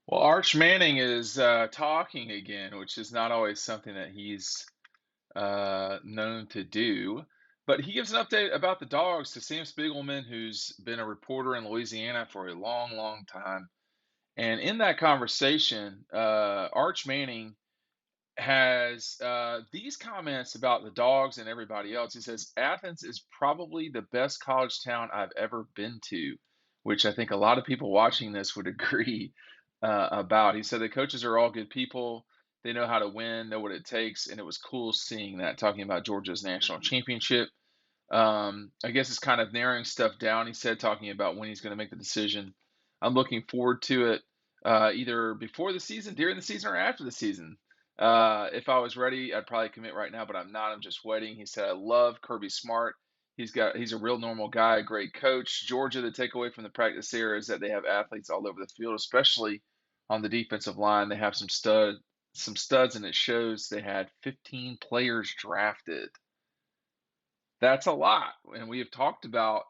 Well, Arch Manning is talking again, which is not always something that he's known to do. But he gives an update about the dogs to Sam Spiegelman, who's been a reporter in Louisiana for a long, long time. And in that conversation, Arch Manning has these comments about the dogs and everybody else. He says, Athens is probably the best college town I've ever been to, which I think a lot of people watching this would agree about. He said the coaches are all good people. They know how to win, know what it takes. And it was cool seeing that, talking about Georgia's national championship. I guess it's kind of narrowing stuff down. He said, talking about when he's going to make the decision. I'm looking forward to it either before the season, during the season, or after the season. If I was ready, I'd probably commit right now, but I'm not. I'm just waiting. He said, I love Kirby Smart. He's a real normal guy, great coach. Georgia, the takeaway from the practice era is that they have athletes all over the field, especially on the defensive line. They have some studs, and it shows. They had 15 players drafted. That's a lot, and we have talked about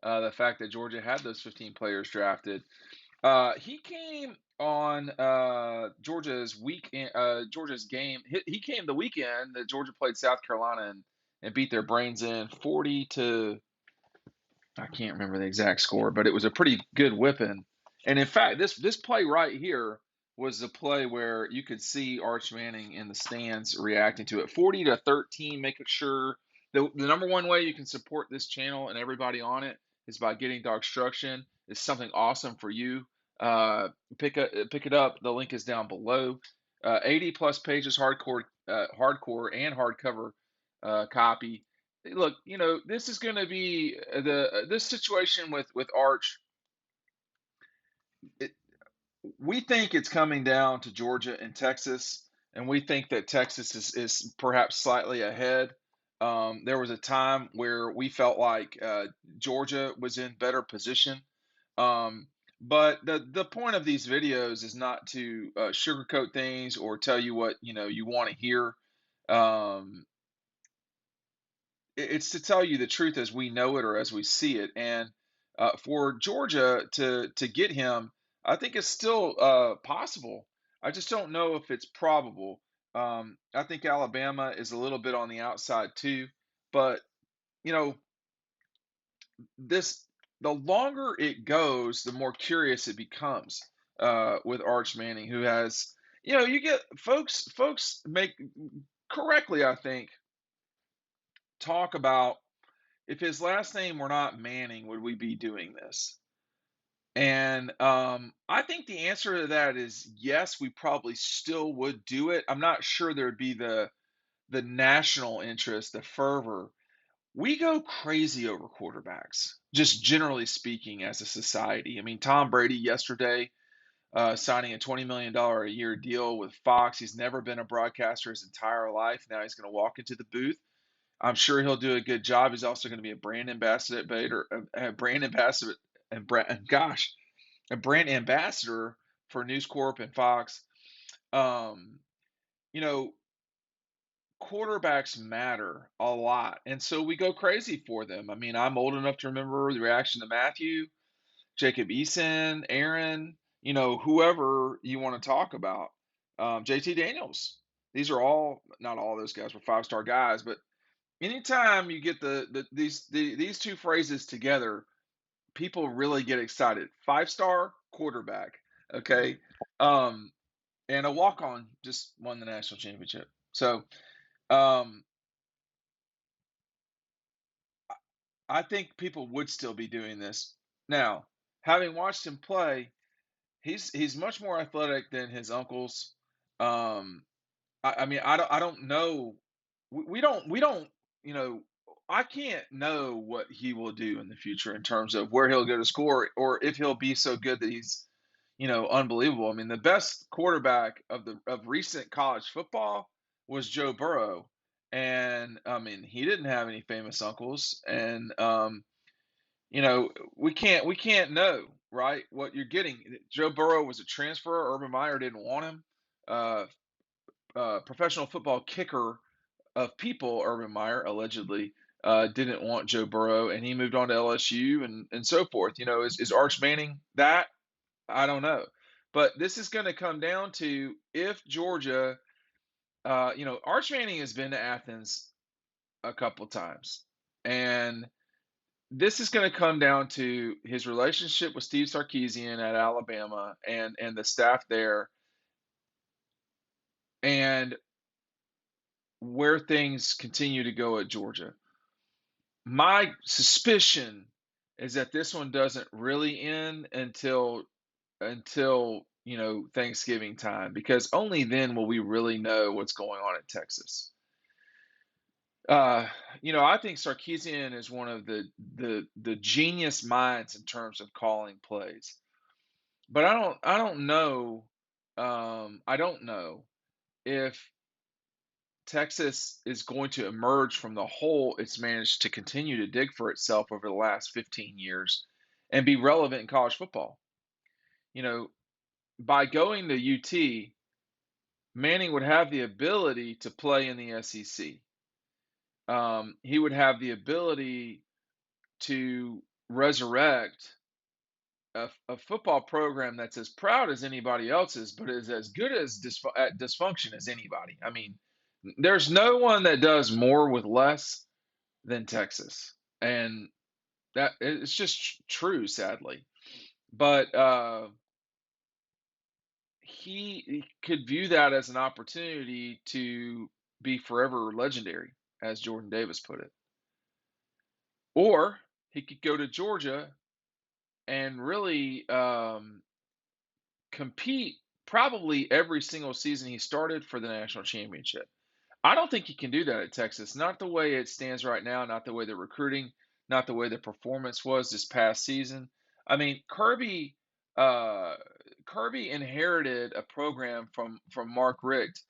the fact that Georgia had those 15 players drafted. He came on Georgia's game. He came the weekend that Georgia played South Carolina and beat their brains in 40 to, I can't remember the exact score, but it was a pretty good whipping. And in fact, this play right here was the play where you could see Arch Manning in the stands reacting to it. 40-13, making sure the number one way you can support this channel and everybody on it is by getting DAWGSTRUCTION. It's something awesome for you. Pick it up. The link is down below. 80 plus pages, hardcore and hardcover copy. Look, this is going to be this situation with Arch. It, we think it's coming down to Georgia and Texas, and we think that Texas is perhaps slightly ahead. There was a time where we felt like Georgia was in better position. But the point of these videos is not to sugarcoat things or tell you what you want to hear. Um, it's to tell you the truth as we know it or as we see it. And for Georgia to get him, I think it's still possible. I just don't know if it's probable. I think Alabama is a little bit on the outside too, but you know this the longer it goes, the more curious it becomes with Arch Manning, who has you get folks make correctly, I think, talk about if his last name were not Manning, would we be doing this? And I think the answer to that is yes, we probably still would do it. I'm not sure there'd be the national interest, the fervor. We go crazy over quarterbacks, just generally speaking, as a society. I mean, Tom Brady yesterday signing a $20 million a year deal with Fox. He's never been a broadcaster his entire life. Now he's going to walk into the booth. I'm sure he'll do a good job. He's also going to be a brand ambassador, a brand ambassador, and gosh, a brand ambassador for News Corp and Fox. Um, you know, quarterbacks matter a lot, and so we go crazy for them. I mean, I'm old enough to remember the reaction to Matthew, Jacob Eason, Aaron, whoever you want to talk about, JT Daniels. These are all not all those guys were 5-star guys, but anytime you get these two phrases together, people really get excited. 5-star quarterback, okay, um, and a walk-on just won the national championship. So um, I think people would still be doing this now. Having watched him play, he's much more athletic than his uncles. Um, I mean, I don't know. We don't, you know, I can't know what he will do in the future in terms of where he'll go to score or if he'll be so good that he's, unbelievable. I mean, the best quarterback of recent college football was Joe Burrow. And I mean, he didn't have any famous uncles. And we can't know, right, what you're getting. Joe Burrow was a transfer. Urban Meyer didn't want him. Uh, Professional football kicker of people, Urban Meyer allegedly didn't want Joe Burrow, and he moved on to LSU and so forth. Is Arch Manning that? I don't know, But this is going to come down to if Georgia, Arch Manning has been to Athens a couple times, and this is going to come down to his relationship with Steve Sarkisian at Alabama and the staff there, and where things continue to go at Georgia. My suspicion is that this one doesn't really end until Thanksgiving time, because only then will we really know what's going on at Texas. Uh, I think Sarkisian is one of the genius minds in terms of calling plays, but I don't know if Texas is going to emerge from the hole it's managed to continue to dig for itself over the last 15 years and be relevant in college football. You know, by going to UT, Manning would have the ability to play in the SEC. He would have the ability to resurrect a football program that's as proud as anybody else's, but is as good at dysfunction as anybody. I mean, there's no one that does more with less than Texas, and that it's just true, sadly. But he could view that as an opportunity to be forever legendary, as Jordan Davis put it. Or he could go to Georgia and really compete probably every single season he started for the national championship. I don't think he can do that at Texas. Not the way it stands right now, not the way the recruiting, not the way the performance was this past season. I mean, uh, Kirby inherited a program from Mark Richt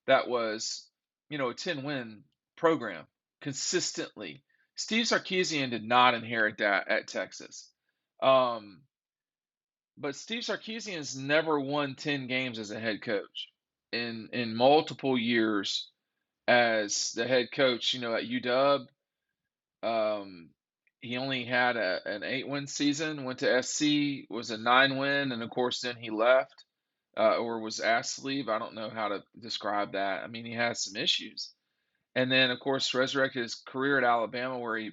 that was, a 10-win program consistently. Steve Sarkisian did not inherit that at Texas. Um, but Steve Sarkisian has never won 10 games as a head coach in multiple years as the head coach, at UW. Um, he only had an 8-win season, went to SC, was a 9-win, and of course then he left or was asked to leave. I don't know how to describe that. I mean, he has some issues. And then, of course, resurrected his career at Alabama, where he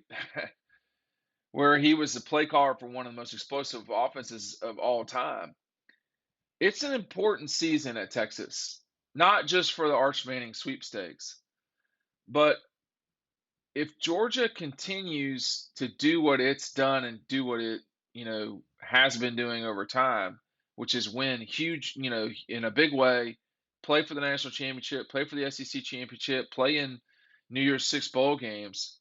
where he was the play caller for one of the most explosive offenses of all time. It's an important season at Texas, not just for the Arch Manning sweepstakes, but if Georgia continues to do what it's done and do what it, has been doing over time, which is win huge, in a big way, play for the national championship, play for the SEC championship, play in New Year's Six bowl games,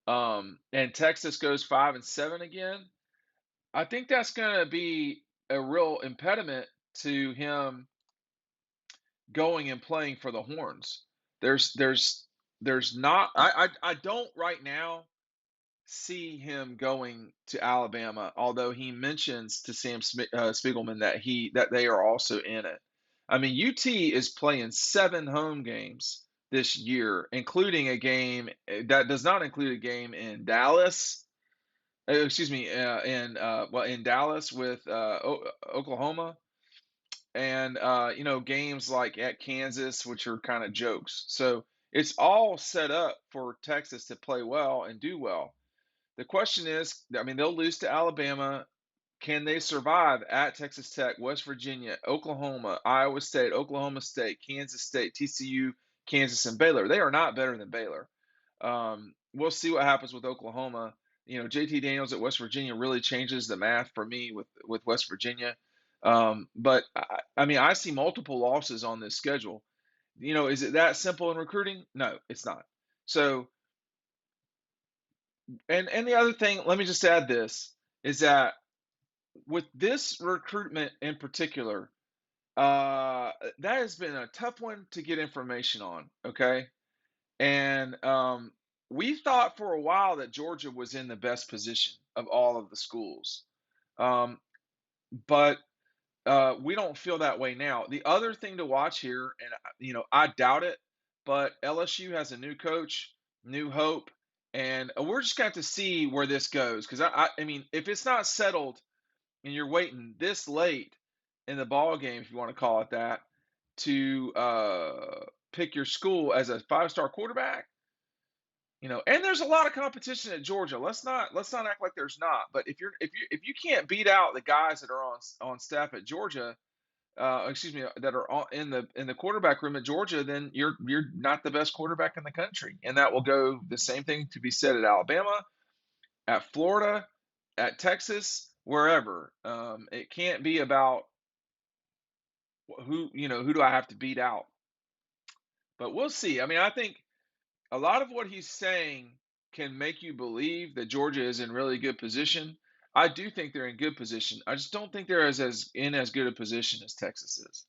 and Texas goes 5-7 again, I think that's going to be a real impediment to him going and playing for the Horns. There's there's there's not I don't right now see him going to Alabama, although he mentions to Sam Spiegelman that they are also in it. I mean, UT is playing 7 home games this year, including a game that does not include a game in Dallas. Excuse me, in Dallas with Oklahoma, and games like at Kansas, which are kind of jokes. So it's all set up for Texas to play well and do well. The question is, I mean, they'll lose to Alabama. Can they survive at Texas Tech, West Virginia, Oklahoma, Iowa State, Oklahoma State, Kansas State, TCU, Kansas, and Baylor? They are not better than Baylor. We'll see what happens with Oklahoma. JT Daniels at West Virginia really changes the math for me with West Virginia. But I mean, I see multiple losses on this schedule. Is it that simple in recruiting? No, it's not. So, and the other thing, let me just add this, is that with this recruitment in particular, that has been a tough one to get information on. Okay, and we thought for a while that Georgia was in the best position of all of the schools, um, but we don't feel that way now. The other thing to watch here, and I doubt it, but LSU has a new coach, new hope, and we're just going to have to see where this goes. Because I mean, if it's not settled and you're waiting this late in the ball game, if you want to call it that, to pick your school as a five-star quarterback. And there's a lot of competition at Georgia. Let's not act like there's not. But if you can't beat out the guys that are on staff at Georgia, excuse me, that are in the quarterback room at Georgia, then you're not the best quarterback in the country. And that will go the same thing to be said at Alabama, at Florida, at Texas, wherever. It can't be about who do I have to beat out. But we'll see. I mean, I think a lot of what he's saying can make you believe that Georgia is in really good position. I do think they're in good position. I just don't think they're in as good a position as Texas is.